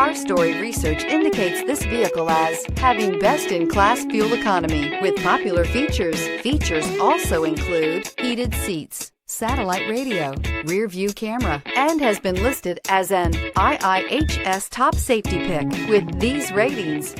Our story research indicates this vehicle as having best-in-class fuel economy with popular features. Features also include heated seats, satellite radio, rear view camera, and has been listed as an IIHS top safety pick with these ratings.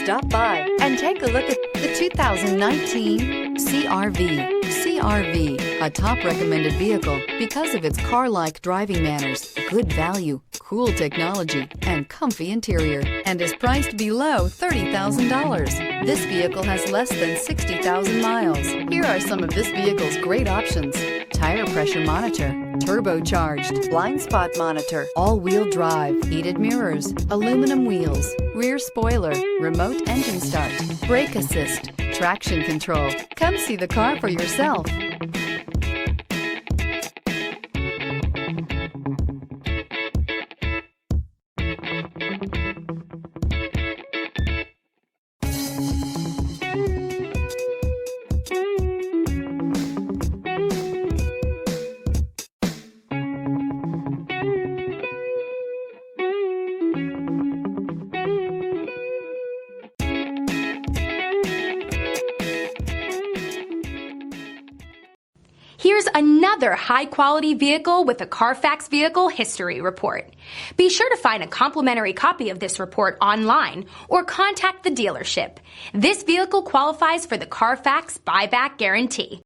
Stop by and take a look at the 2019 CR-V. CR-V, a top recommended vehicle because of its car-like driving manners, good value, cool technology, and comfy interior, and is priced below $30,000. This vehicle has less than 60,000 miles. Here are some of this vehicle's great options: tire pressure monitor, turbocharged, blind spot monitor, all-wheel drive, heated mirrors, aluminum wheels, rear spoiler, remote engine start, brake assist, traction control. Come see the car for yourself. Here's another high-quality vehicle with a CARFAX Vehicle History Report. Be sure to find a complimentary copy of this report online or contact the dealership. This vehicle qualifies for the CARFAX Buyback Guarantee.